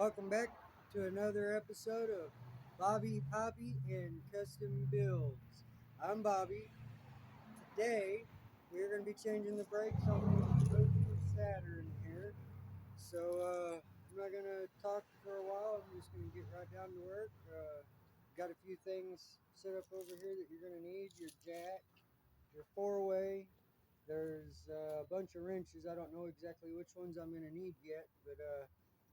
Welcome back to another episode of Bobby, Poppy, and Custom Builds. I'm Bobby. Today, we're going to be changing the brakes on the Saturn here. I'm not going to talk for a while. I'm just going to get right down to work. Got a few things set up over here that you're going to need. Your jack, your four-way. There's a bunch of wrenches. I don't know exactly which ones I'm going to need yet, but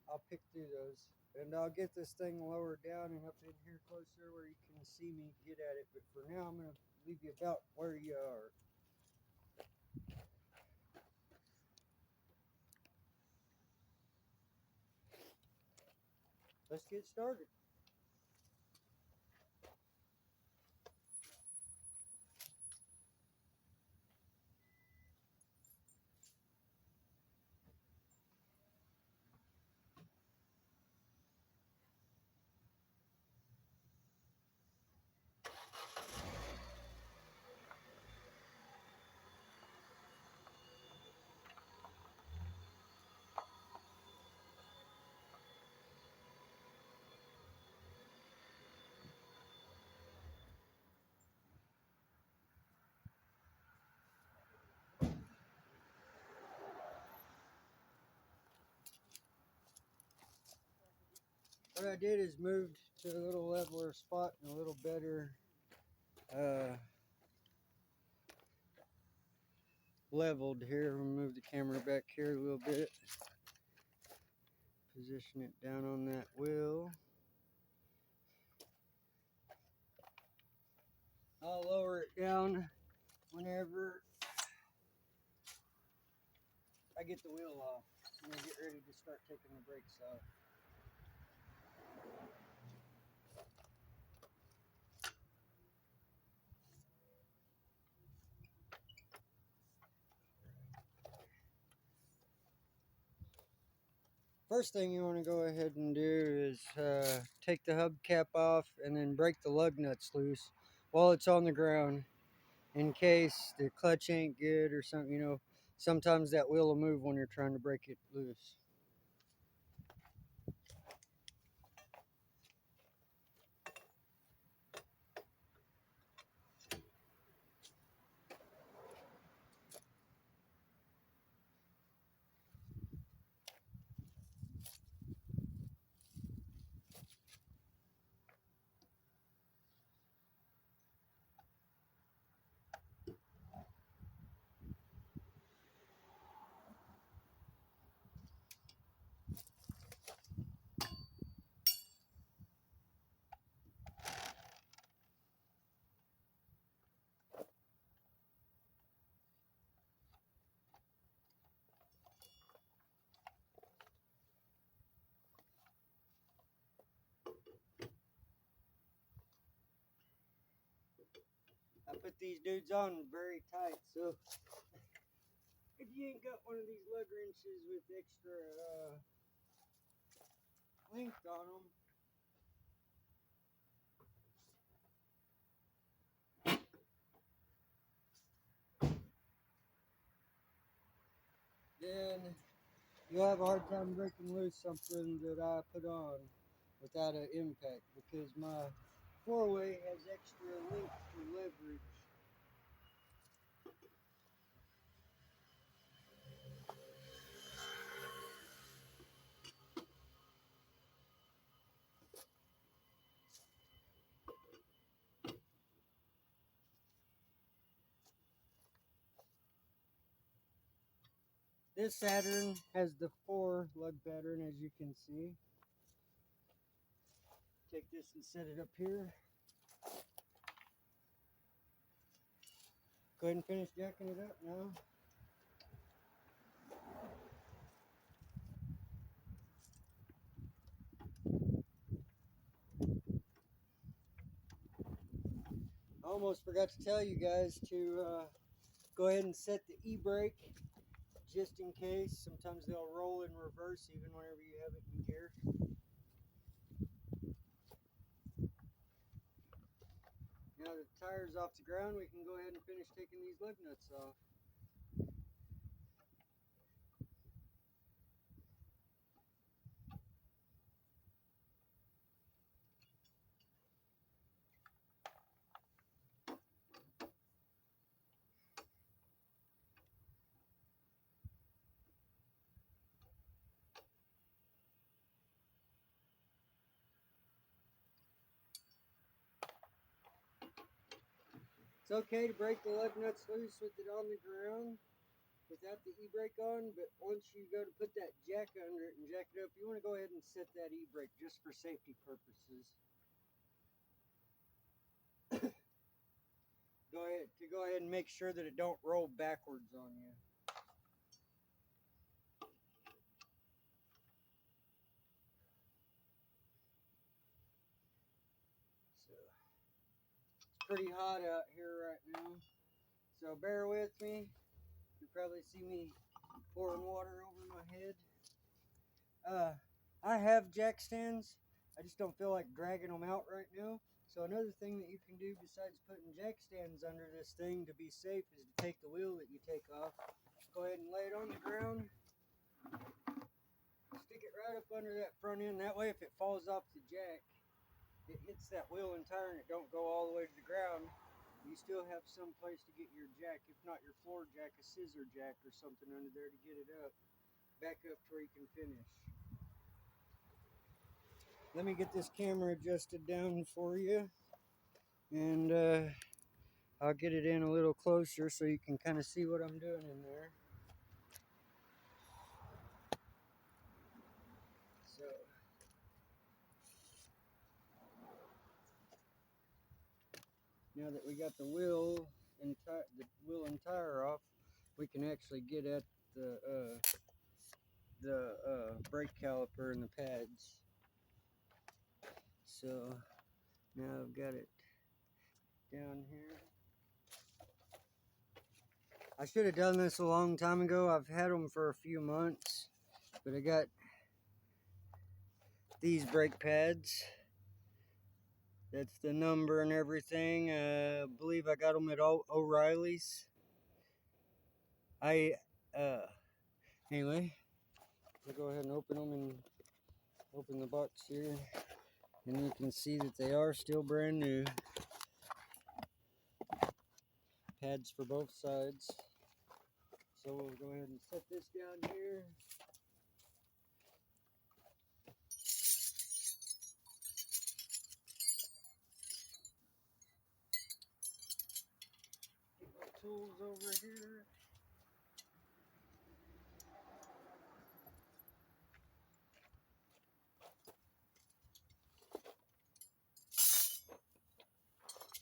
I'll pick through those. And I'll get this thing lowered down and up in here closer where you can see me get at it. But for now, I'm going to leave you about where you are. Let's get started. What I did is moved to a little leveler spot and a little better leveled here. We'll move the camera back here a little bit. Position it down on that wheel. I'll lower it down whenever I get the wheel off. I'm going to get ready to start taking the brakes off. First thing you want to go ahead and do is take the hubcap off and then break the lug nuts loose while it's on the ground in case the clutch ain't good or something. Sometimes that wheel will move when you're trying to break it loose. I put these dudes on very tight, so if you ain't got one of these lug wrenches with extra length on them, then you'll have a hard time breaking loose something that I put on without an impact, because my four-way has extra length for leverage. This Saturn has the 4 lug pattern, as you can see. Take this and set it up here. Go ahead and finish jacking it up now. I almost forgot to tell you guys to go ahead and set the e-brake just in case. Sometimes they'll roll in reverse even whenever you have it in gear. Now that the tire's off the ground, we can go ahead and finish taking these lug nuts off. It's okay to break the lug nuts loose with it on the ground without the e-brake on, but once you go to put that jack under it and jack it up, you want to go ahead and set that e-brake just for safety purposes. Go ahead and make sure that it don't roll backwards on you. So it's pretty hot out here right now, so bear with me. You probably see me pouring water over my head. I have jack stands. I just don't feel like dragging them out right now. So another thing that you can do besides putting jack stands under this thing to be safe is to take the wheel that you take off. Go ahead and lay it on the ground. Stick it right up under that front end. That way if it falls off the jack, it hits that wheel and tire and it don't go all the way to the ground. You still have some place to get your jack, if not your floor jack, a scissor jack or something under there to get it up. Back up to where you can finish. Let me get this camera adjusted down for you, and I'll get it in a little closer so you can kind of see what I'm doing in there. So now that we got the wheel and tire off, we can actually get at the brake caliper and the pads. So now I've got it down here. I should have done this a long time ago. I've had them for a few months, but I got these brake pads. That's the number and everything. I believe I got them at O'Reilly's. Anyway, I'll go ahead and open them and open the box here, and you can see that they are still brand new. Pads for both sides. So we'll go ahead and set this down here. Get my tools over here.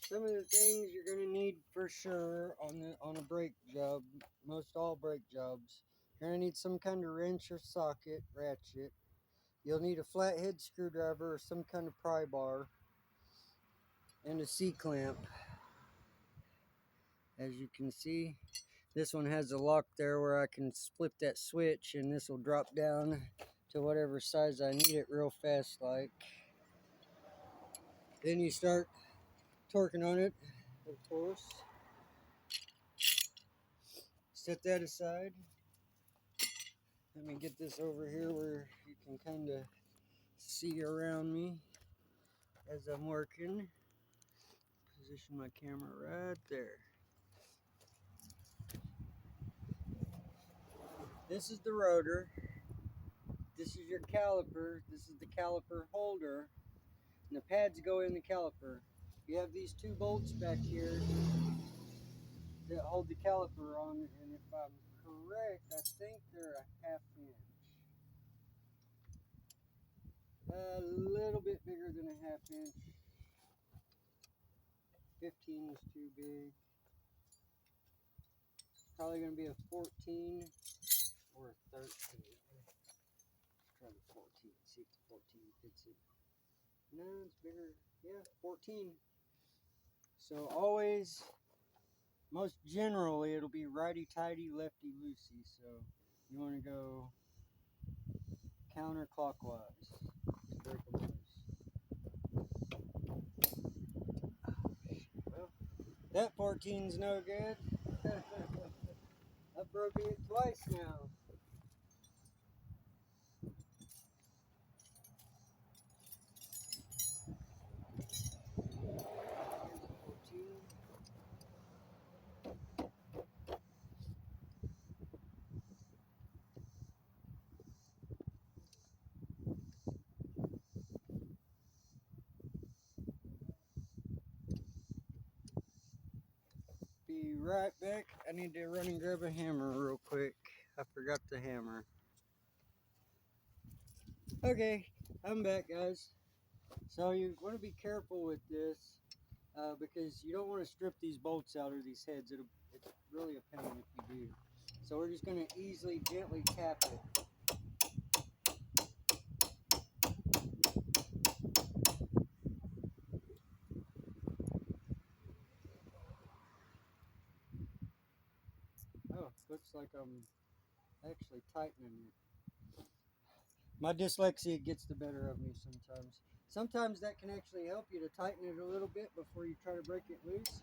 Some of the things you're going to need for sure on a brake job, most all brake jobs, you're going to need some kind of wrench or socket, ratchet. You'll need a flathead screwdriver or some kind of pry bar, and a C-clamp. As you can see, this one has a lock there where I can flip that switch and this will drop down to whatever size I need it real fast like. Then you start torquing on it, of course. Set that aside. Let me get this over here where you can kind of see around me as I'm working. Position my camera right there. This is the rotor. This is your caliper. This is the caliper holder. And the pads go in the caliper. You have these two bolts back here that hold the caliper on, and if I'm correct, I think they're a ½ inch. A little bit bigger than a ½ inch. 15 is too big. Probably going to be a 14 or a 13. Let's try the 14. See if the 14 fits it. No, it's bigger. Yeah, 14. So always, most generally, it'll be righty-tighty, lefty-loosey. So you want to go counterclockwise to break them loose. Well, that 14's no good. I've broken it twice now. Be right back. I need to run and grab a hammer real quick. I forgot the hammer. Okay, I'm back, guys. So you want to be careful with this because you don't want to strip these bolts out or these heads. It's really a pain if you do. So we're just going to easily, gently tap it. Oh, looks like I'm actually tightening it. My dyslexia gets the better of me sometimes. Sometimes that can actually help you to tighten it a little bit before you try to break it loose.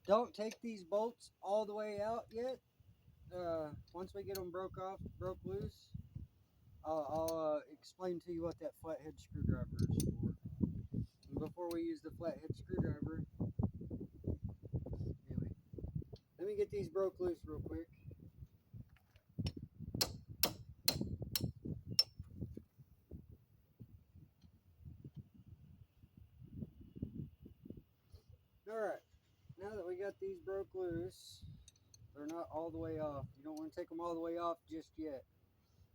Don't take these bolts all the way out yet. Once we get them broke loose, I'll explain to you what that flathead screwdriver is for. And before we use the flathead screwdriver, anyway, let me get these broke loose real quick. Alright, now that we got these broke loose, they're not all the way off. You don't want to take them all the way off just yet.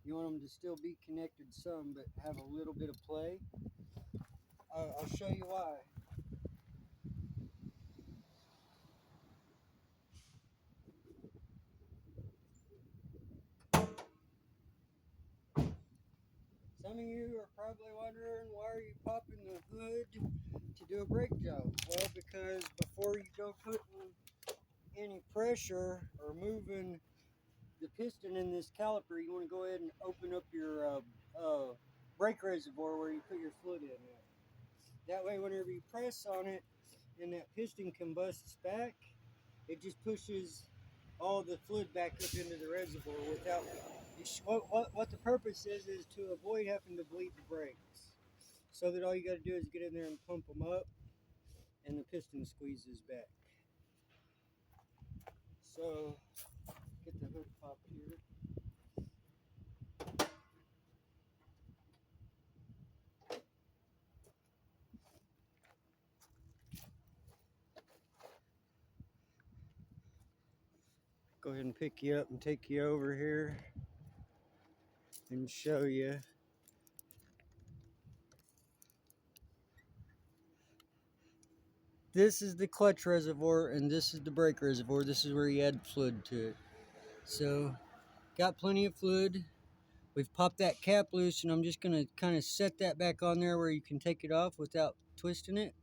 You want them to still be connected some, but have a little bit of play. I'll show you why. Some of you are probably wondering, why are you popping the hood to do a brake job? Well, because before you go putting any pressure or moving the piston in this caliper, you want to go ahead and open up your brake reservoir where you put your fluid in there. That way, whenever you press on it and that piston combusts back, it just pushes all the fluid back up into the reservoir without. What the purpose is to avoid having to bleed the brakes. So that all you got to do is get in there and pump them up, and the piston squeezes back. So get the hood popped here. Go ahead and pick you up and take you over here and show you. This is the clutch reservoir and this is the brake reservoir. This is where you add fluid to it. So got plenty of fluid. We've popped that cap loose, and I'm just going to kind of set that back on there where you can take it off without twisting it.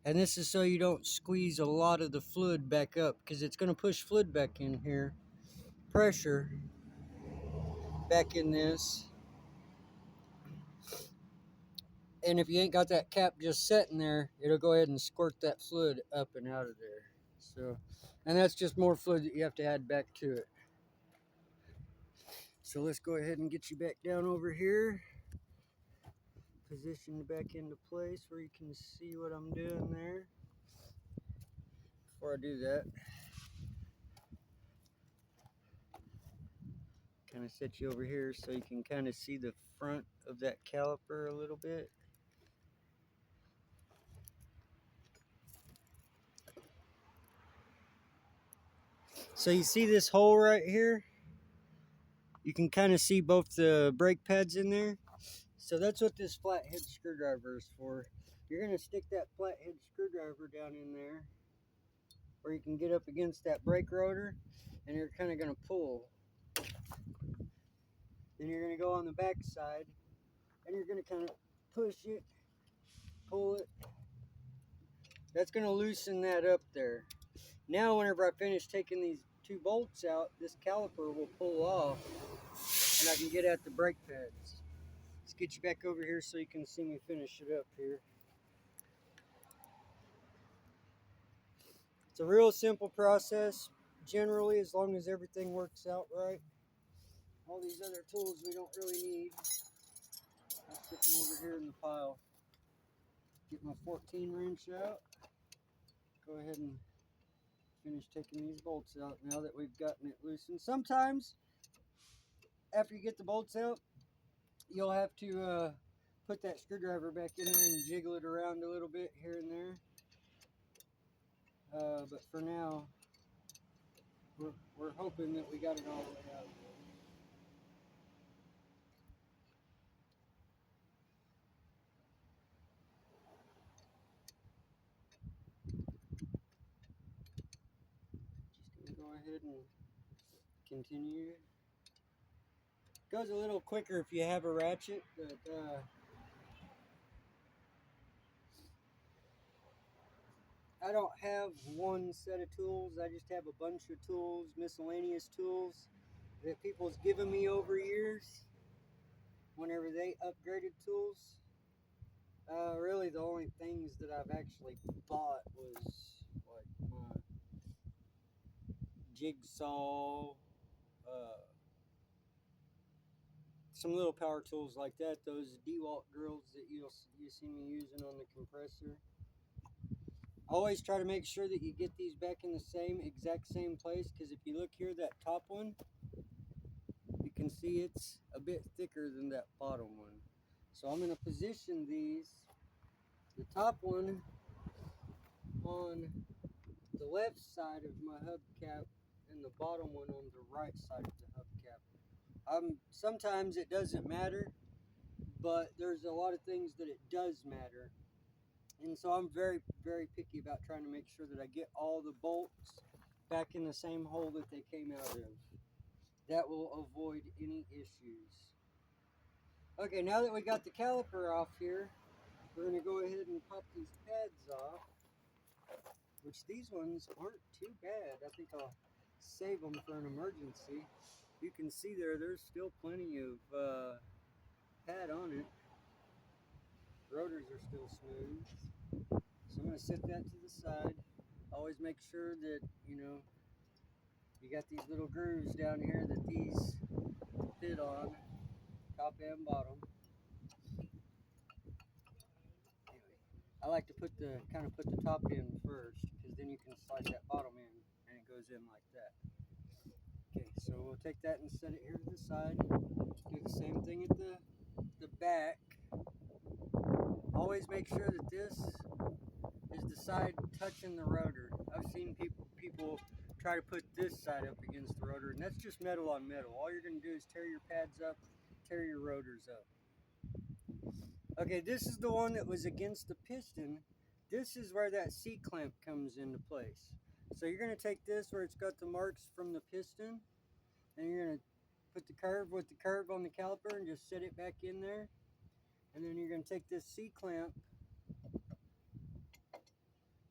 And this is so you don't squeeze a lot of the fluid back up, because it's going to push fluid back in here. Pressure back in this. And if you ain't got that cap just sitting there, it'll go ahead and squirt that fluid up and out of there. So, and that's just more fluid that you have to add back to it. So let's go ahead and get you back down over here. Positioned back into place where you can see what I'm doing there. Before I do that, kind of set you over here so you can kind of see the front of that caliper a little bit. So you see this hole right here? You can kind of see both the brake pads in there. So that's what this flathead screwdriver is for. You're going to stick that flathead screwdriver down in there where you can get up against that brake rotor, and you're kind of going to pull. Then you're going to go on the back side and you're going to kind of push it, pull it. That's going to loosen that up there. Now whenever I finish taking these two bolts out, this caliper will pull off and I can get at the brake pads. Let's get you back over here so you can see me finish it up here. It's a real simple process, generally, as long as everything works out right. All these other tools we don't really need. I'll stick them over here in the pile. Get my 14 wrench out. Go ahead and finish taking these bolts out now that we've gotten it loosened. Sometimes, after you get the bolts out, you'll have to put that screwdriver back in there and jiggle it around a little bit here and there. But for now, we're hoping that we got it all the way out. Just gonna go ahead and continue. Goes a little quicker if you have a ratchet, but I don't have one set of tools. I just have a bunch of tools, miscellaneous tools that people's given me over years whenever they upgraded tools. Really, the only things that I've actually bought was like my jigsaw, some little power tools like that. Those DeWalt drills that you see me using on the compressor. Always try to make sure that you get these back in the exact same place, because if you look here, that top one, you can see it's a bit thicker than that bottom one. So I'm going to position the top one on the left side of my hubcap and the bottom one on the right side of the hubcap. Sometimes it doesn't matter, but there's a lot of things that it does matter. And so I'm very, very picky about trying to make sure that I get all the bolts back in the same hole that they came out of. That will avoid any issues. Okay, now that we got the caliper off here, we're going to go ahead and pop these pads off, which these ones aren't too bad. I think I'll save them for an emergency. You can see there's still plenty of pad on it. Rotors are still smooth. So I'm going to set that to the side. Always make sure that, you got these little grooves down here that these fit on, top and bottom. Anyway, I like to kind of put the top in first, because then you can slide that bottom in and it goes in like that. Okay, so we'll take that and set it here to the side. Do the same thing at the back. Always make sure that this is the side touching the rotor. I've seen people try to put this side up against the rotor, and that's just metal on metal. All you're going to do is tear your pads up, tear your rotors up. Okay, this is the one that was against the piston. This is where that C-clamp comes into place. So you're going to take this where it's got the marks from the piston, and you're going to put the curve with the curve on the caliper and just set it back in there. And then you're going to take this C-clamp,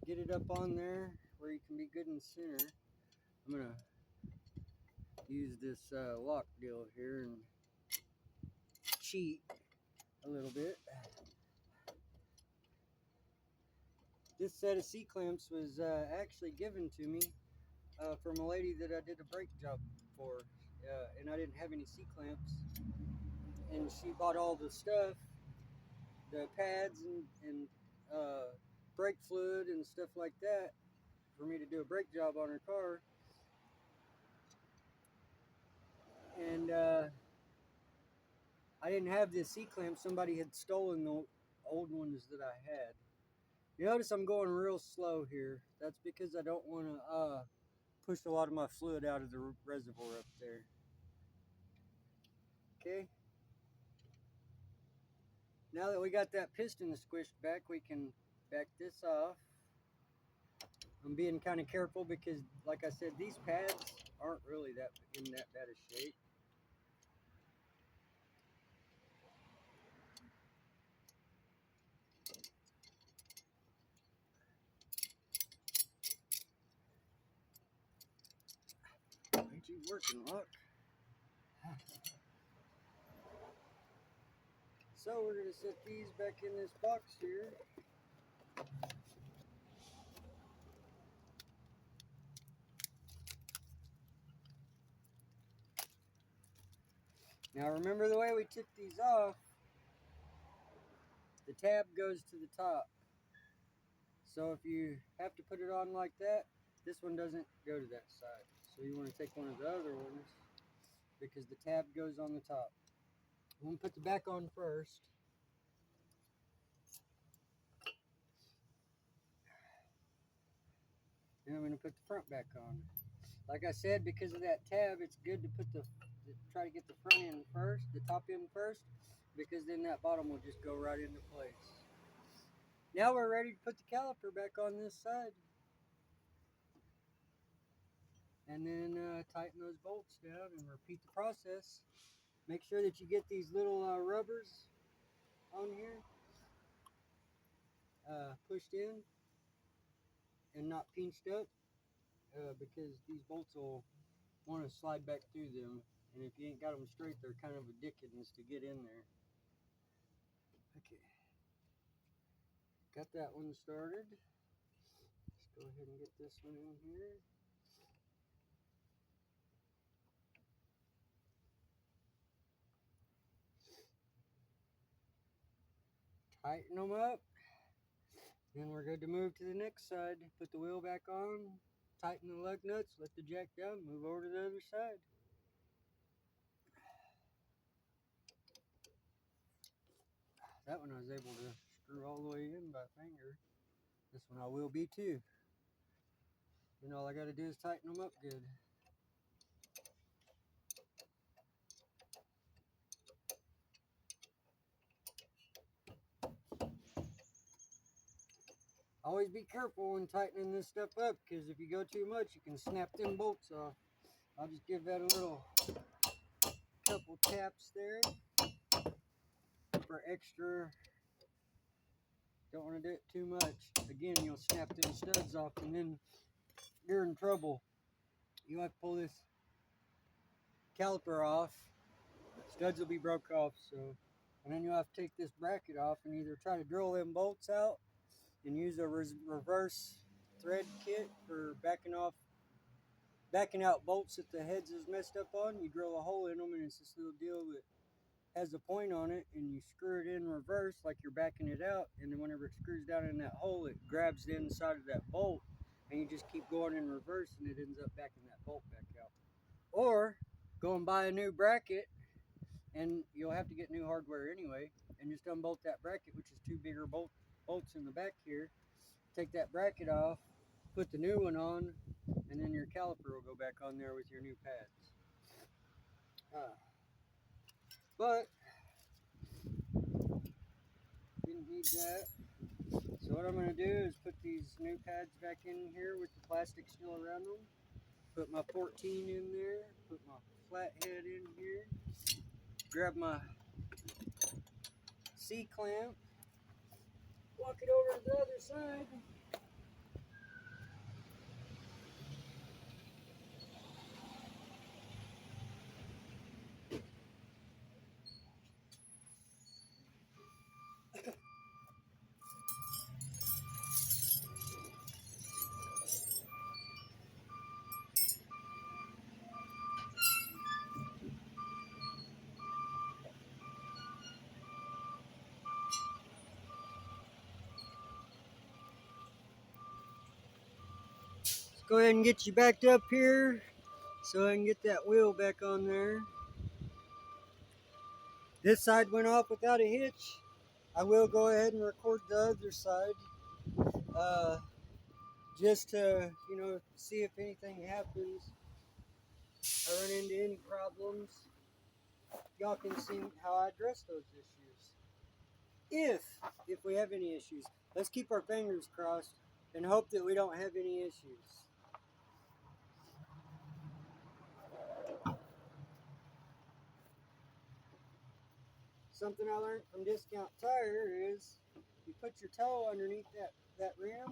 get it up on there where you can be good and center. I'm going to use this lock deal here and cheat a little bit. This set of C-clamps was actually given to me from a lady that I did a brake job for, and I didn't have any C-clamps, and she bought all the stuff, the pads and brake fluid and stuff like that for me to do a brake job on her car. And I didn't have this C-clamp. Somebody had stolen the old ones that I had. You notice I'm going real slow here. That's because I don't want to push a lot of my fluid out of the reservoir up there. Okay. Now that we got that piston squished back, we can back this off. I'm being kind of careful because, like I said, these pads aren't really in that bad of shape. Ain't you working, Look? So we're going to set these back in this box here. Now remember the way we took these off, the tab goes to the top. So if you have to put it on like that, this one doesn't go to that side. So you want to take one of the other ones because the tab goes on the top. I'm going to put the back on first. Then I'm going to put the front back on. Like I said, because of that tab, it's good to try to get the front end first, the top end first, because then that bottom will just go right into place. Now we're ready to put the caliper back on this side. And then tighten those bolts down and repeat the process. Make sure that you get these little rubbers on here pushed in and not pinched up, because these bolts will want to slide back through them, and if you ain't got them straight, they're kind of a dickens to get in there. Okay, got that one started. Let's go ahead and get this one in here. Tighten them up. Then we're good to move to the next side. Put the wheel back on, tighten the lug nuts, let the jack down, move over to the other side. That one I was able to screw all the way in by finger. This one I will be too. And all I got to do is tighten them up good. Always be careful when tightening this stuff up, because if you go too much, you can snap them bolts off. I'll just give that a little couple taps there for extra. Don't want to do it too much. Again, you'll snap them studs off and then you're in trouble. You have to pull this caliper off. Studs will be broke off, and then you'll have to take this bracket off and either try to drill them bolts out and use a reverse thread kit for backing out bolts that the heads is messed up on. You drill a hole in them, and it's this little deal that has a point on it, and you screw it in reverse like you're backing it out, and then whenever it screws down in that hole, it grabs the inside of that bolt, and you just keep going in reverse, and it ends up backing that bolt back out. Or go and buy a new bracket, and you'll have to get new hardware anyway, and just unbolt that bracket, which is two bigger bolts in the back here. Take that bracket off, put the new one on, and then your caliper will go back on there with your new pads. But didn't need that. So what I'm going to do is put these new pads back in here with the plastic still around them. Put my 14 in there. Put my flathead in here. Grab my C-clamp. Walk it over to the other side. Go ahead and get you backed up here so I can get that wheel back on there. This side went off without a hitch. I will go ahead and record the other side just to, see if anything happens. I run into any problems. Y'all can see how I address those issues. If we have any issues. Let's keep our fingers crossed and hope that we don't have any issues. Something I learned from Discount Tire is you put your toe underneath that rim,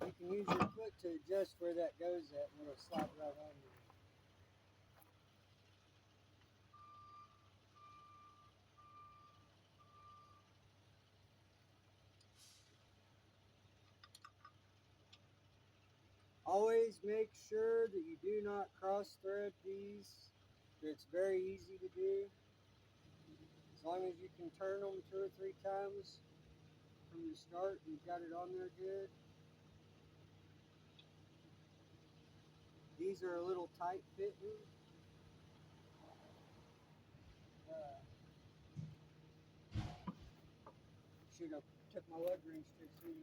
you can use your foot to adjust where that goes at, and it'll slide right on you. Always make sure that you do not cross thread these. It's very easy to do. As long as you can turn them 2 or 3 times from the start, you've got it on there good. These are a little tight fitting. shoot, I took my lug wrench too soon.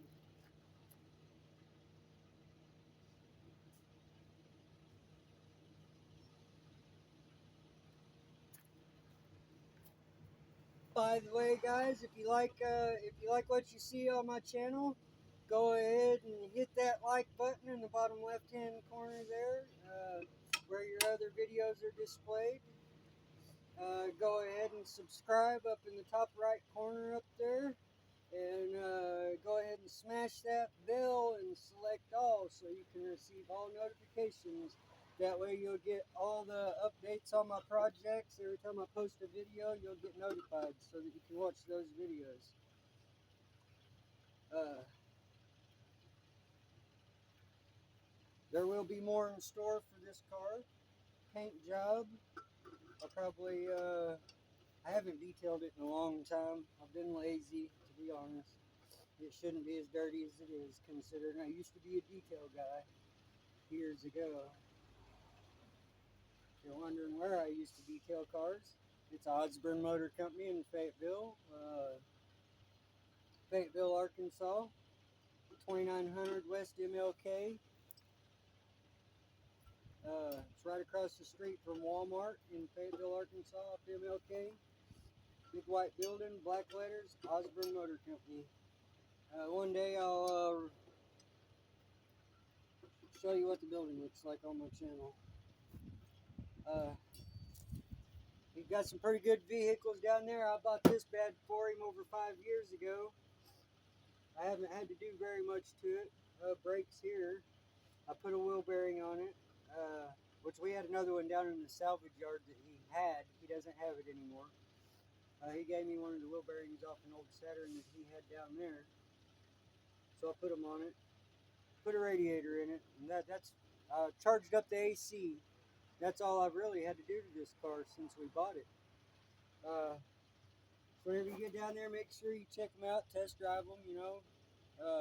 By the way, guys, if you like what you see on my channel, go ahead and hit that like button in the bottom left-hand corner there, where your other videos are displayed. Go ahead and subscribe up in the top right corner up there, and go ahead and smash that bell and select all so you can receive all notifications. That way you'll get all the updates on my projects. Every time I post a video, you'll get notified so that you can watch those videos. There will be more in store for this car. Paint job. I haven't detailed it in a long time. I've been lazy, to be honest. It shouldn't be as dirty as it is, considering I used to be a detail guy years ago. If you're wondering where I used to detail cars, it's Osborne Motor Company in Fayetteville, Arkansas, 2900 West MLK. It's right across the street from Walmart in Fayetteville, Arkansas, off MLK. Big white building, black letters, Osborne Motor Company. One day I'll show you what the building looks like on my channel. We've got some pretty good vehicles down there. I bought this bad for him over 5 years ago. I haven't had to do very much to it. Brakes here. I put a wheel bearing on it, which we had another one down in the salvage yard that he had. He doesn't have it anymore. He gave me one of the wheel bearings off an old Saturn that he had down there. So I put them on it. Put a radiator in it, and that's charged up the AC. That's all I've really had to do to this car since we bought it. So whenever you get down there, make sure you check them out, test drive them, you know.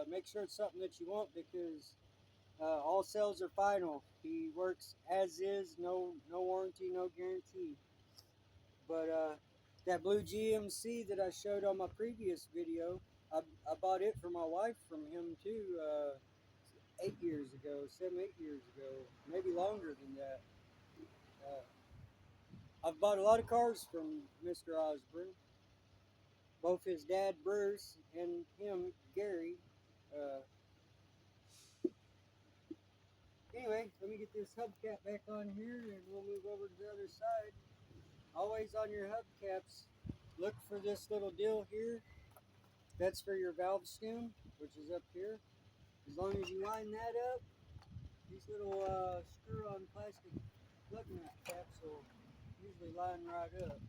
Make sure it's something that you want, because all sales are final. He works as is, no warranty, no guarantee. But that blue GMC that I showed on my previous video, I bought it for my wife from him too, 8 years ago, 7, 8 years ago, maybe longer than that. I've bought a lot of cars from Mr. Osborne. Both his dad, Bruce, and him, Gary. Anyway, let me get this hubcap back on here, and we'll move over to the other side. Always on your hubcaps, look for this little deal here. That's for your valve stem, which is up here. As long as you line that up, these little screw-on plastic plug nut caps will usually line right up.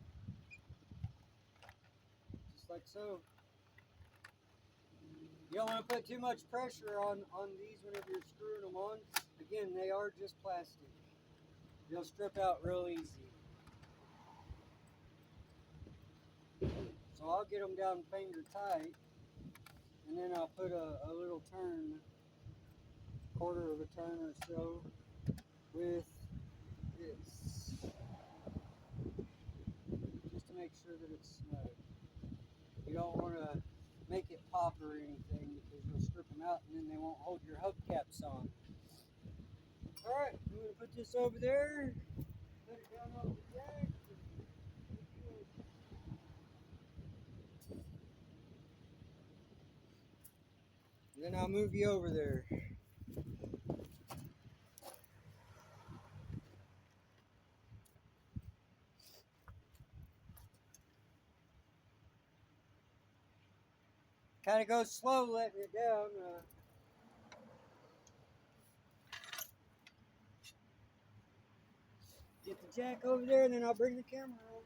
Just like so. You don't want to put too much pressure on these whenever you're screwing them on. Again, they are just plastic. They'll strip out real easy. So I'll get them down finger tight, and then I'll put a little turn, quarter of a turn or so, with this, just to make sure that it's snug. You don't want to make it pop or anything, because you'll strip them out and then they won't hold your hubcaps on. Alright, I'm going to put this over there, put it down off the jack. Then I'll move you over there. Kind of go slow letting it down. Get the jack over there, and then I'll bring the camera over.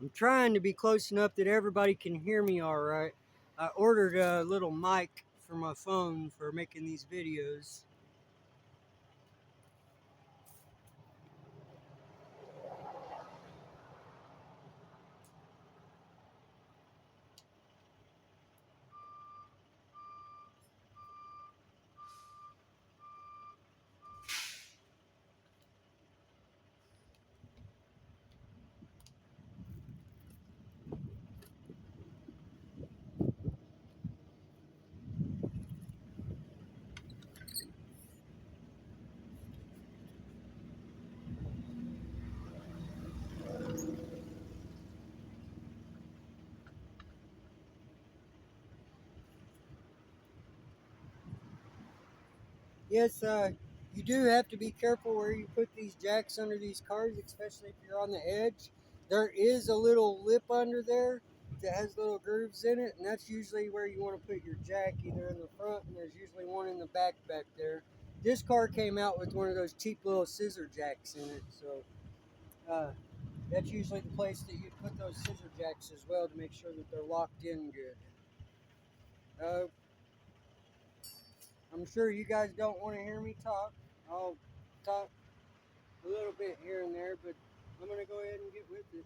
I'm trying to be close enough that everybody can hear me all right. I ordered a little mic for my phone for making these videos. Yes, you do have to be careful where you put these jacks under these cars, especially if you're on the edge. There is a little lip under there that has little grooves in it, and that's usually where you want to put your jack, either in the front, and there's usually one in the back there. This car came out with one of those cheap little scissor jacks in it, so that's usually the place that you put those scissor jacks as well to make sure that they're locked in good. I'm sure you guys don't want to hear me talk. I'll talk a little bit here and there, but I'm going to go ahead and get with it.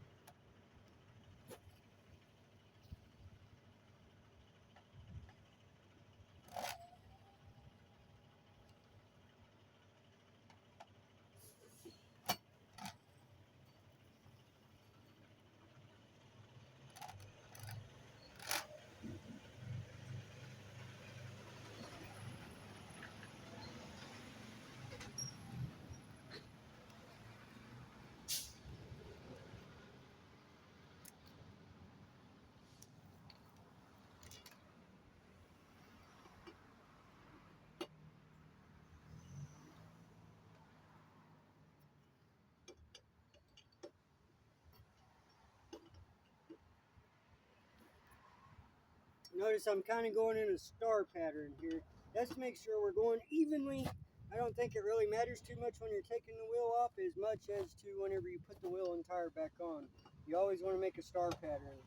Notice I'm kind of going in a star pattern here. That's to make sure we're going evenly. I don't think it really matters too much when you're taking the wheel off as much as to whenever you put the wheel and tire back on. You always want to make a star pattern.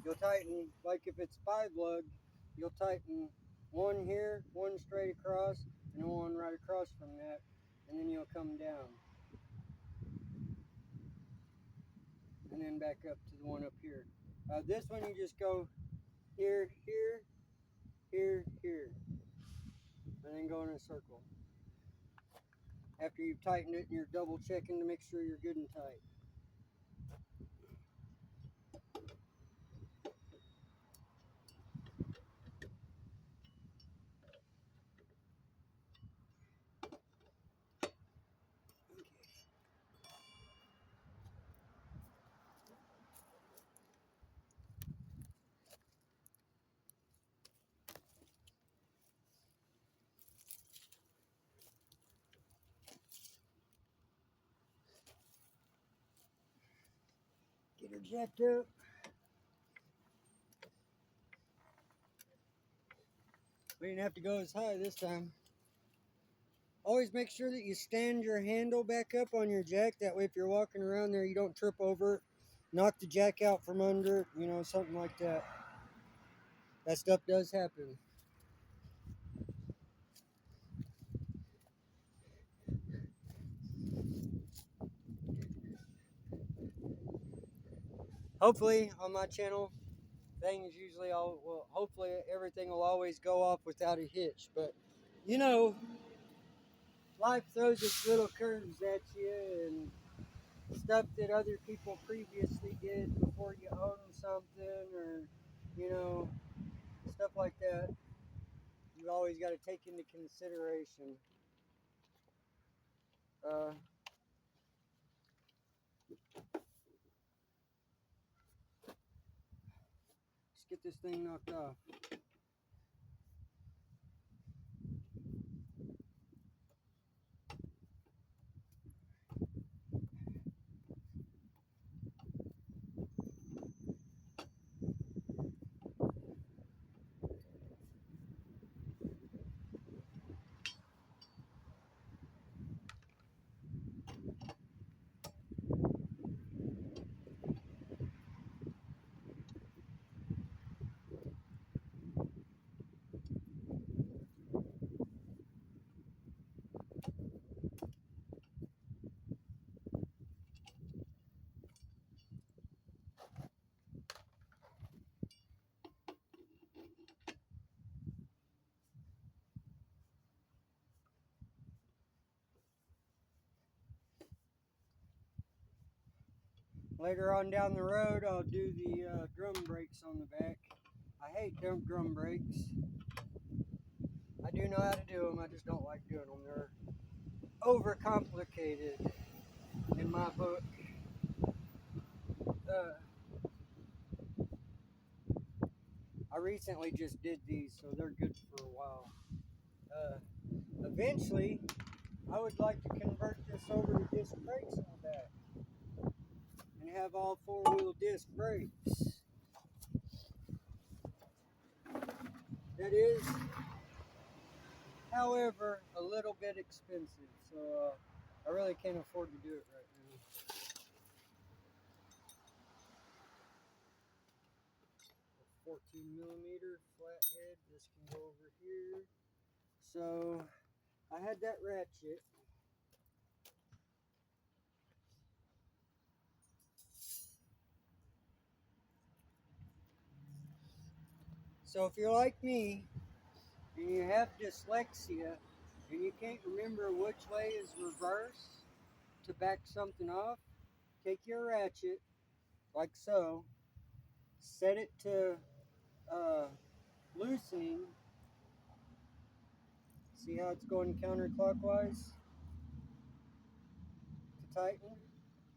You'll tighten, like if it's 5 lug, you'll tighten one here, one straight across, and one right across from that, and then you'll come down. And then back up to the one up here. This one you just go here, here, here, here, and then go in a circle. After you've tightened it, you're double checking to make sure you're good and tight. Get her jacked up. We didn't have to go as high this time. Always make sure that you stand your handle back up on your jack. That way if you're walking around there, you don't trip over it, knock the jack out from under, something like that. That stuff does happen. Hopefully on my channel, things usually hopefully everything will always go off without a hitch. But, life throws its little curves at you, and stuff that other people previously did before you own something, or stuff like that, you always got to take into consideration. Let's get this thing knocked off. Later on down the road, I'll do the drum brakes on the back. I hate drum brakes. I do know how to do them, I just don't like doing them. They're overcomplicated in my book. I recently just did these, so they're good for a while. Eventually, I would like to convert this over to disc brakes on the back and have all four-wheel disc brakes. That is, however, a little bit expensive, so I really can't afford to do it right now. A 14mm flathead, this can go over here. So I had that ratchet. So if you're like me and you have dyslexia and you can't remember which way is reverse to back something off, take your ratchet like so, set it to loosening. See how it's going counterclockwise to tighten?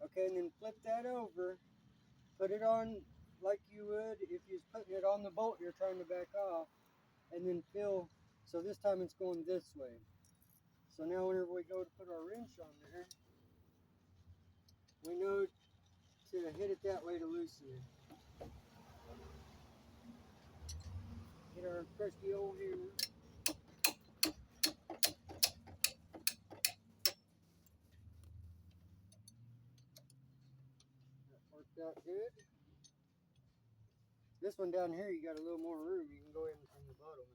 Okay, and then flip that over, put it on like you would if you was putting it on the bolt you're trying to back off, and then feel, so this time it's going this way. So now whenever we go to put our wrench on there, we know to hit it that way to loosen it. Get our crusty old hammer. That worked out good. This one down here, you got a little more room. You can go in from the bottom.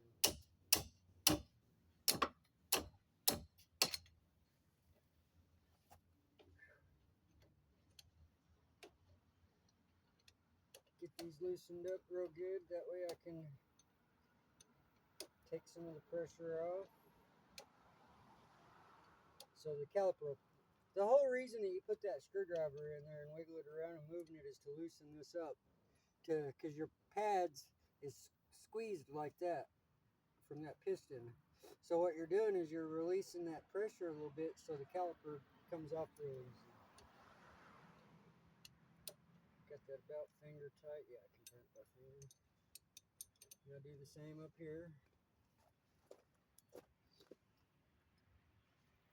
Get these loosened up real good. That way I can take some of the pressure off. So the caliper, the whole reason that you put that screwdriver in there and wiggle it around and moving it is to loosen this up, because your pads is squeezed like that from that piston. So what you're doing is you're releasing that pressure a little bit so the caliper comes off real easy. Got that about finger tight. Yeah, I can turn it by finger. I'll do the same up here.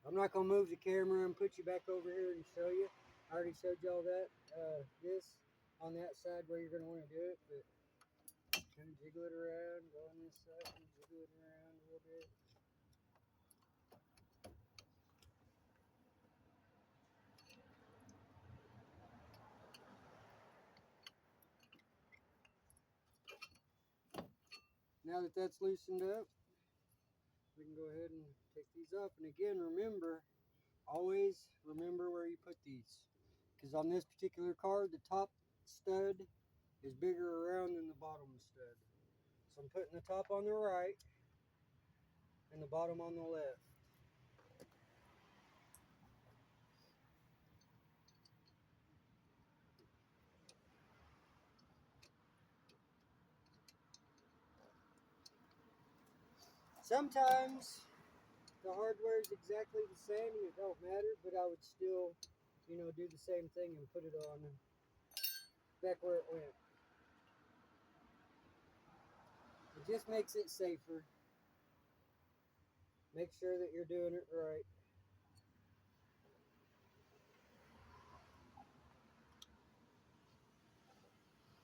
I'm not going to move the camera and put you back over here and show you. I already showed you all that. This on that side where you're going to want to do it, but kind of jiggle it around, go on this side and jiggle it around a little bit. Now that that's loosened up, we can go ahead and take these off. And again, remember, always remember where you put these. Because on this particular car, the top stud is bigger around than the bottom stud. So I'm putting the top on the right and the bottom on the left. Sometimes the hardware is exactly the same and it don't matter, but I would still, do the same thing and put it on back where it went. It just makes it safer. Make sure that you're doing it right.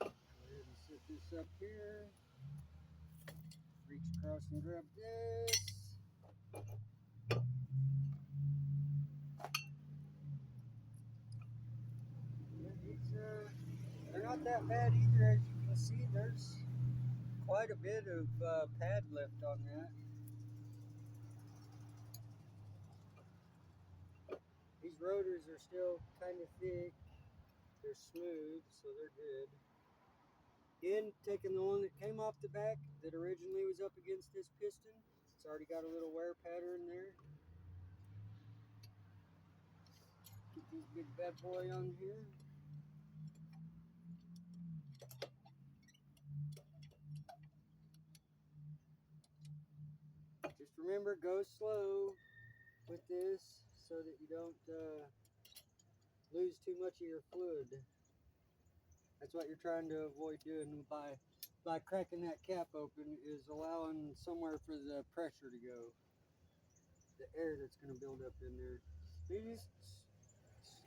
Go ahead and set this up here. Reach across and grab this. They're not that bad either, as you can see. There's quite a bit of pad lift on that. These rotors are still kind of thick. They're smooth, so they're good. Again, taking the one that came off the back that originally was up against this piston. It's already got a little wear pattern there. Get this big bad boy on here. remember, go slow with this so that you don't lose too much of your fluid. That's what you're trying to avoid doing by cracking that cap open, is allowing somewhere for the pressure to go, the air that's going to build up in there. You just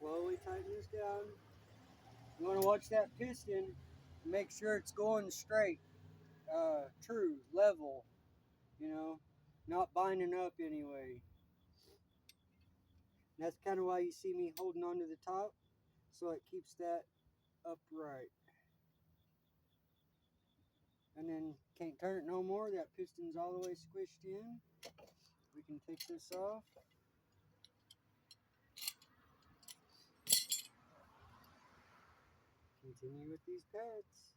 slowly tighten this down. You want to watch that piston, make sure it's going straight, true, level, you know, not binding up anyway. And that's kind of why you see me holding onto the top, so it keeps that upright. And then can't turn it no more. That piston's all the way squished in. We can take this off. Continue with these pads.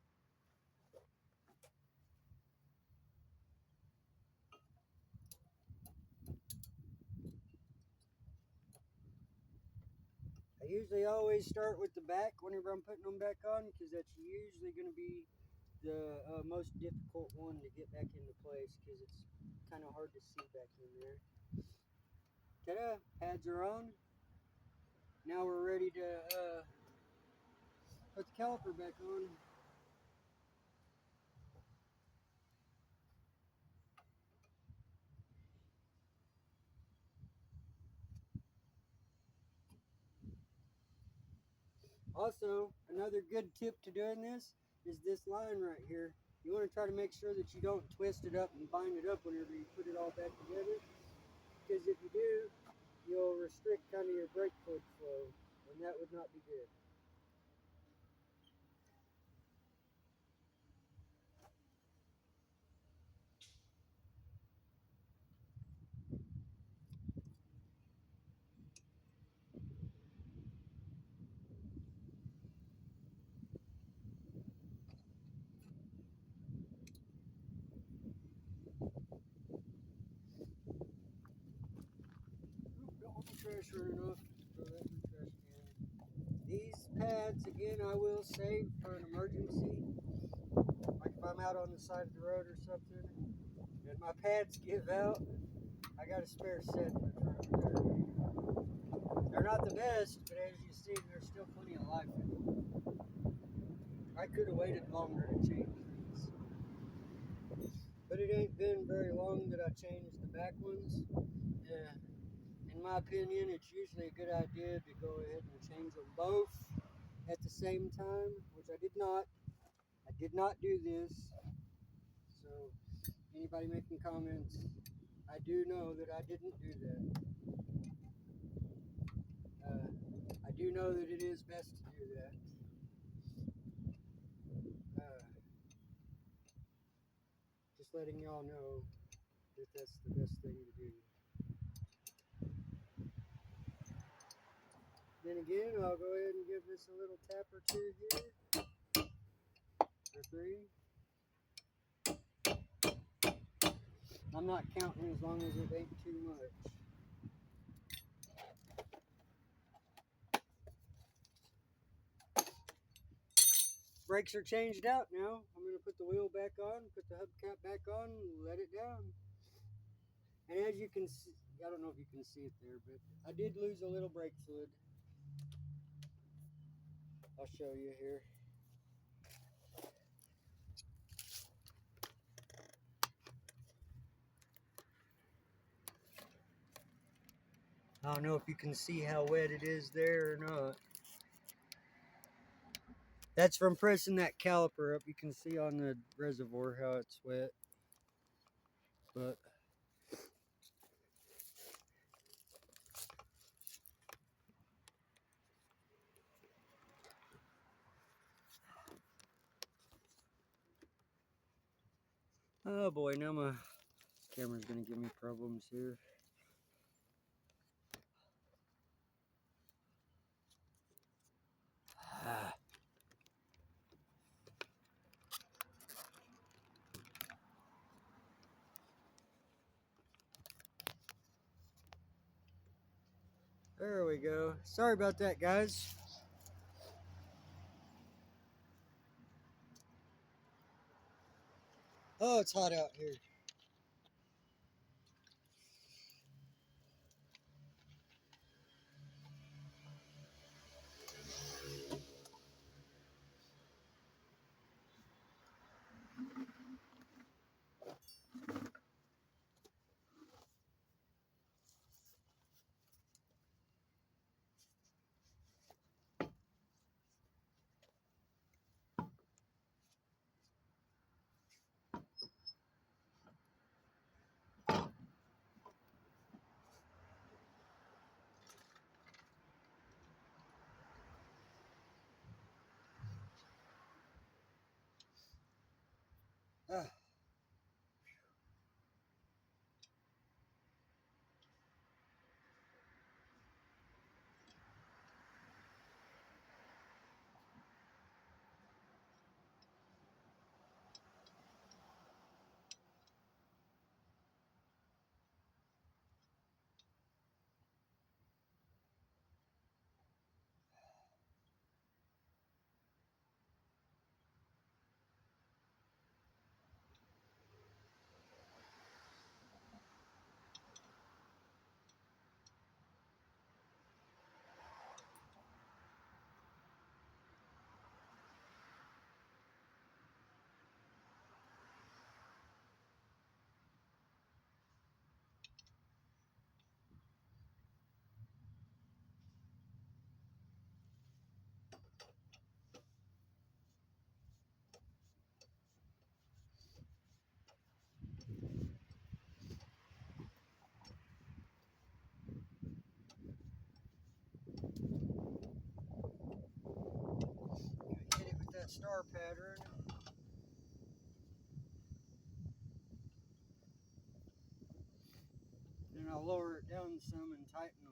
I usually always start with the back whenever I'm putting them back on, because that's usually going to be the most difficult one to get back into place, because it's kind of hard to see back in there. Ta-da! Pads are on. Now we're ready to put the caliper back on. Also, another good tip to doing this is this line right here. You want to try to make sure that you don't twist it up and bind it up whenever you put it all back together, because if you do, you'll restrict kind of your brake fluid flow, and that would not be good. Trash running off. Throw that in the trash can. These pads, again, I will save for an emergency. Like if I'm out on the side of the road or something, and my pads give out, I got a spare set in the trunk there. They're not the best, but as you see, there's still plenty of life in them. I could have waited longer to change these, but it ain't been very long that I changed the back ones. In my opinion, it's usually a good idea to go ahead and change them both at the same time, which I did not. I did not do this. So, anybody making comments, I do know that I didn't do that. I do know that it is best to do that. Just letting y'all know that that's the best thing to do. Then again, I'll go ahead and give this a little tap or two here, or three. I'm not counting as long as it ain't too much. Brakes are changed out now. I'm going to put the wheel back on, put the hubcap back on, let it down. And as you can see, I don't know if you can see it there, but I did lose a little brake fluid. I'll show you here. I don't know if you can see how wet it is there or not. That's from pressing that caliper up. You can see on the reservoir how it's wet. But oh boy, now my camera's gonna give me problems here. There we go. Sorry about that, guys. Oh, it's hot out here. that star pattern. Then I'll lower it down some and tighten them.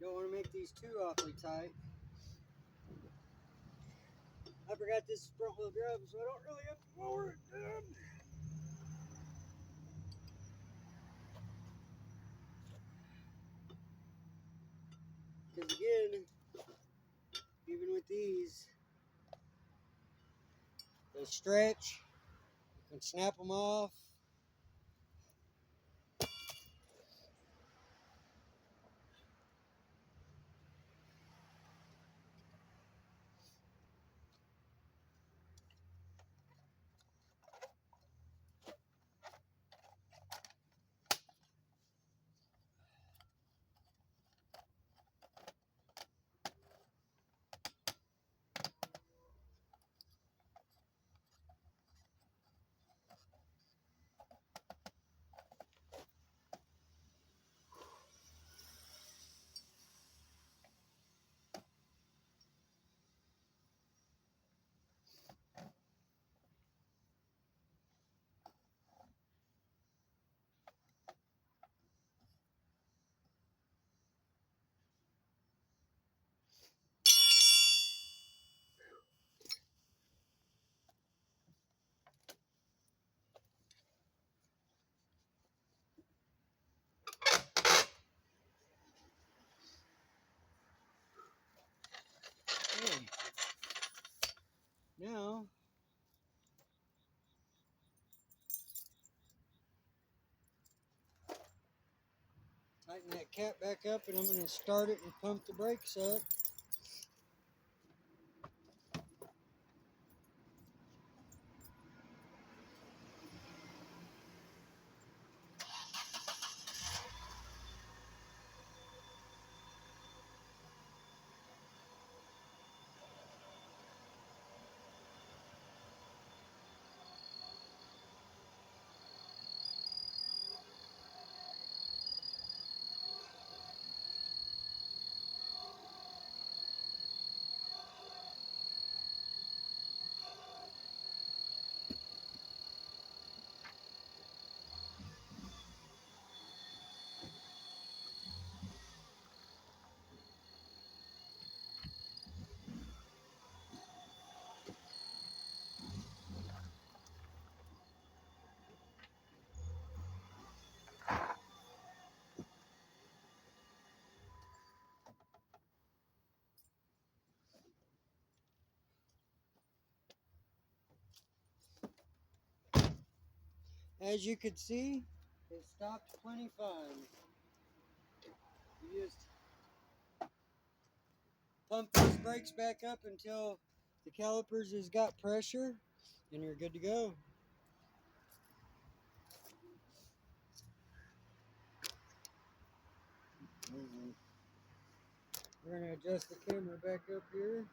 Don't want to make these too awfully tight. I forgot this is front wheel drive, so I don't really have to lower it down. Because again, even with these, they stretch, you can snap them off. Okay. Now, tighten that cap back up, and I'm going to start it and pump the brakes up. As you can see, it stopped plenty fine. You just pump those brakes back up until the calipers has got pressure, and you're good to go. We're going to adjust the camera back up here.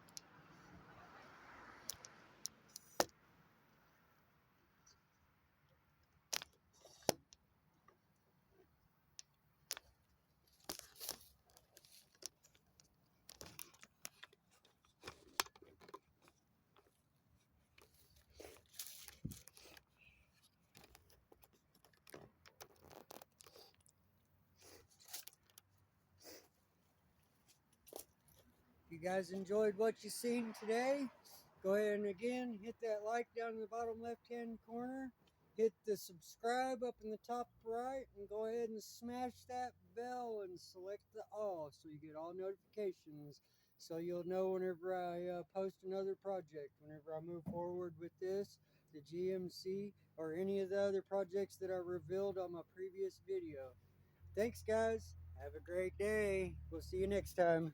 If you guys enjoyed what you seen today, go ahead and again hit that like down in the bottom left hand corner. Hit the subscribe up in the top right, and go ahead and smash that bell and select the all so you get all notifications so you'll know whenever I post another project, whenever I move forward with this, the GMC, or any of the other projects that I revealed on my previous video. Thanks, guys. Have a great day. We'll see you next time.